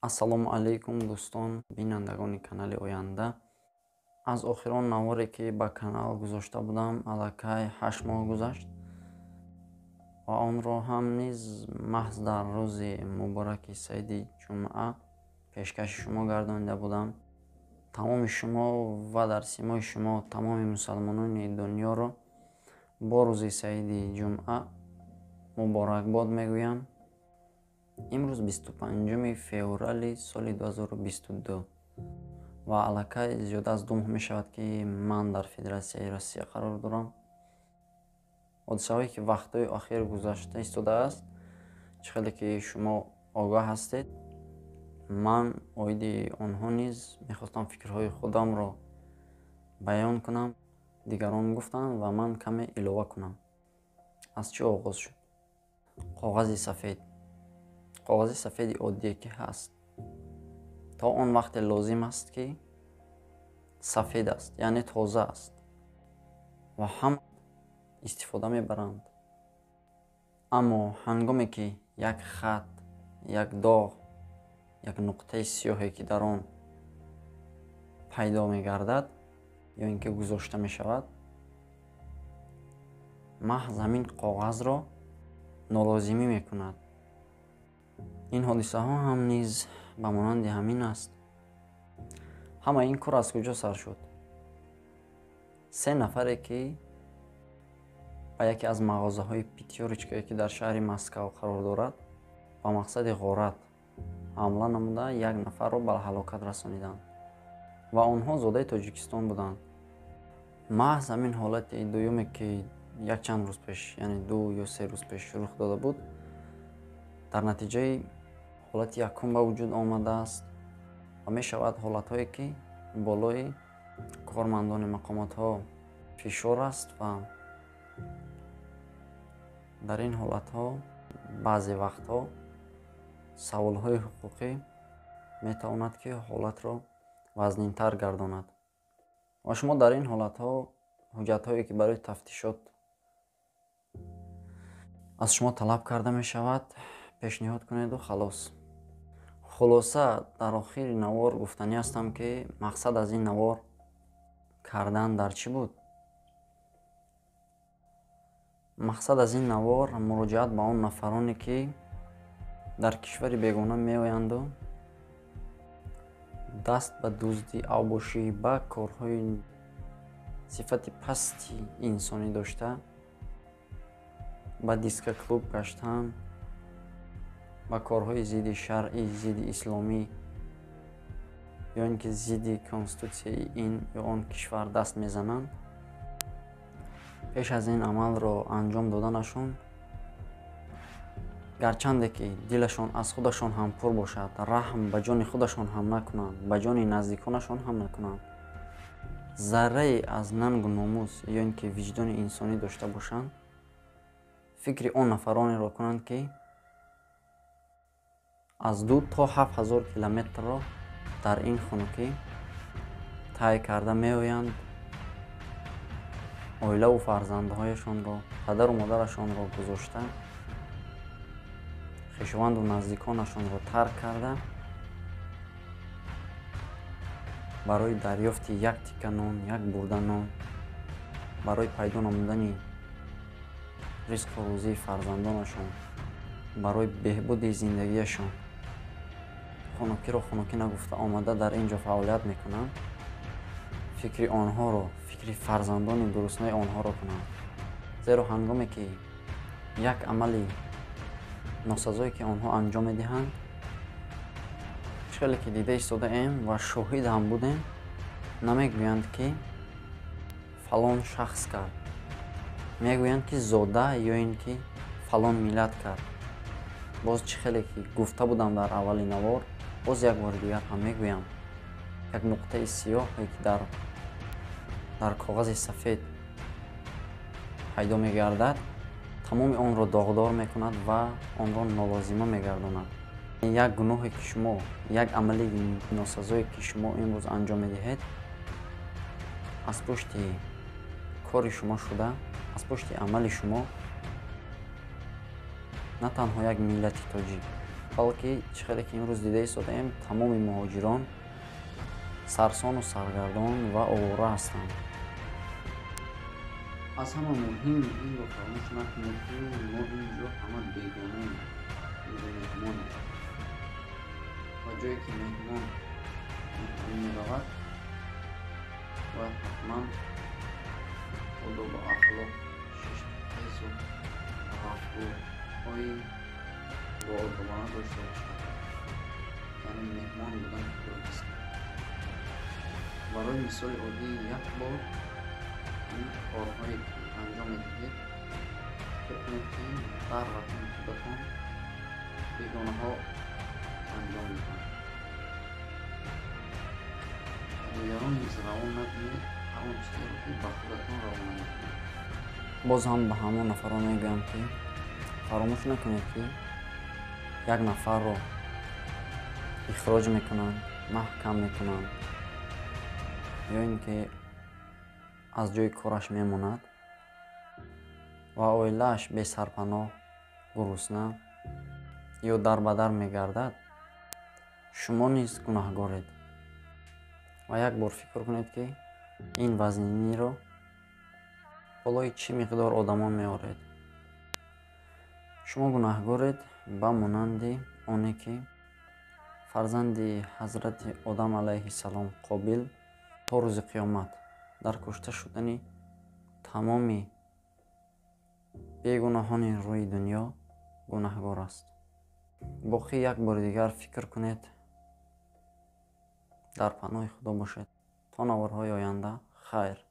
Ассалому алайкум дӯстон, бинандагони канали Оянда. Аз охирон наворе ки ба канал гузошта будам аллакай 8 моҳ гузашт ва онро ҳам низ маҳз дар рӯзи мубораки Саиди ҷумъа пешкаши шумо гардонида будам. Тамоми шумо ва дар симои шумо тамоми мусалмонони дунёро бо рӯзи Саиди ҷумъа муборакбод мегӯям. имрӯз 25 феврали соли 2022 ва аллакай зиёда аз 2 моҳ мешавад ки ман дар Федератсияи Россия қарор дорам. ҳодисаҳое ки вақтҳои охир гузашта истодааст, чӣ хеле ки шумо огаҳ ҳастед. ман оиди онҳо низ мехостам фикрҳои худамро баён кунам. дигарон гуфтанд ва ман каме илова кунам. аз чӣ оғоз шуд? коғази сафед. коғази сафеди оддие ки ҳаст, то он вақте лозим аст ки сафед аст, яъне тоза аст ва ҳама истифода мебаранд. аммо ҳангоме ки як хат, як доғ, як нуқтаи сиёҳе ки дар он пайдо мегардад ё ин ки гузошта мешавад, маҳз ҳамин коғазро нолозимӣ мекунад. ин ҳодисаҳо ҳам низ ба монанди ҳамин аст. ҳама ин кор аз куҷо сар шуд? 3 нафаре ки ба яке аз мағозаҳои Пятёрочка ки дар шаҳри Москав қарор дорад, ба мақсади ғорат ҳамла намуда як нафарро ба ҳалокат расониданд ва онҳо зодаи Тоҷикистон буданд. маҳз ҳамин ҳолати дуюме ки якчанд рӯз пеш, яъне 2 ё 3 рӯз пеш рух дода буд, дар натиҷаи ҳолати якум ба вуҷуд омадааст ва мешавад ҳолатҳое ки болои кормандони мақомотҳо фишор аст ва дар ин ҳолатҳо баъзе вақтҳо саволҳои ҳуқуқӣ метавонад ки ҳолатро вазнинтар гардонад ва шумо дар ин ҳолатҳо ҳуҷҷатҳое ки барои тафтишот аз шумо талаб карда мешавад, пешниҳод кунеду халос. хулоса дар охири навор гуфтанӣ ҳастам ки мақсад аз ин навор кардан дар чӣ буд? мақсад аз ин навор муроҷиат ба он нафароне ки дар кишвари бегона меоянду даст ба дузди авбошӣ ба корҳои сифати пасти инсонӣ дошта, ба дискоклуб гаштан, ба корҳои зидди шаръӣ, зидди исломӣ ё ин ки зидди конститутсияи ин ё он кишвар даст мезананд. пеш аз ин амалро анҷом доданашон, гарчанде ки дилашон аз худашон ҳам пур бошад, раҳм ба ҷони худашон ҳам накунанд, ба ҷони наздиконашон ҳам накунанд, зарраи аз нангу номус ё ин ки виҷдони инсонӣ дошта бошанд, фикри он нафаронеро кунанд ки аз 2 то 7000 километрро дар ин хунукӣ тай карда меоянд, оилаву фарзандҳояшонро, падару модарашонро гузошта, хешованду наздиконашонро тарк карда, барои дарёфти як тикка нон, як бурда нон, барои пайдо намудани ризқу рӯзии фарзандонашон, барои беҳбуди зиндагияшон хунукиро хунукӣ нагуфта омада дар ин ҷо фаъолият мекунанд. фикри онҳоро, фикри фарзандони дурустнаи онҳоро кунанд. зеро ҳангоме ки як амали носазое ки онҳо анҷом медиҳанд, чӣ хеле ки дида истодаем ва шоҳид ҳам будем, намегӯянд ки фалон шахс кард, мегӯянд ки зода ё ин ки фалон миллат кард. боз чӣ хеле ки гуфта будам дар аввали навор, боз як бори дигар ҳам мегӯям, як нуқтаи сиёҳе ки дар коғази сафед пайдо мегардад, тамоми онро доғдор мекунад ва онро нолозима мегардонад. як гуноҳе ки шумо, як амалии носазое ки шумо имрӯз анҷом медиҳед, аз пушти кори шумо шуда, аз пушти амали шумо на танҳо як миллати тоҷик, балки чӣ хеле ки имрӯз дида истодаем, тамоми муҳоҷирон сарсону саргардон ва овора ҳастанд. аз ҳама муҳим инро фаромӯш накунед, ки мо инҷо ҳама бегонаем, инҷо меҳмонем ва ҷое ки меҳмон меравад, باید حتما آداب و اخلاق شش و رفتارهای باادبانه داشته باشد. یعنی مهمان بودن درست. برای مثال عادی یک بار این کارهایی که انجام میدهید فکر کنید که در وطن خودتان بیگانه ها انجام میدهند. دیگران نیز روان نکنید همون چیزی رو که به خودتان روان نکنید. باز هم به همون نفران میگویم که فراموش نکنید که یک نفر رو اخراج میکنند، محکم میکنند یا اینکه از جای کارش میماند و اویله‌اش بی سرپناه، گرسنه یا در بدر میگردد، شما نیز گناهگارید. و یک بار فکر کنید که این وزنی رو بالای چه مقدار آدمان میآورید. شما گناهگارید به مانند آنی که فرزند حضرت آدم علیه السلام قابل تا روز قیامت در کشته شدن تمام بیگناهان روی دنیا گناهگار است. باقی یک بار دیگر فکر کنید. در پناه خدا باشید تا نوارهای آینده. خیر.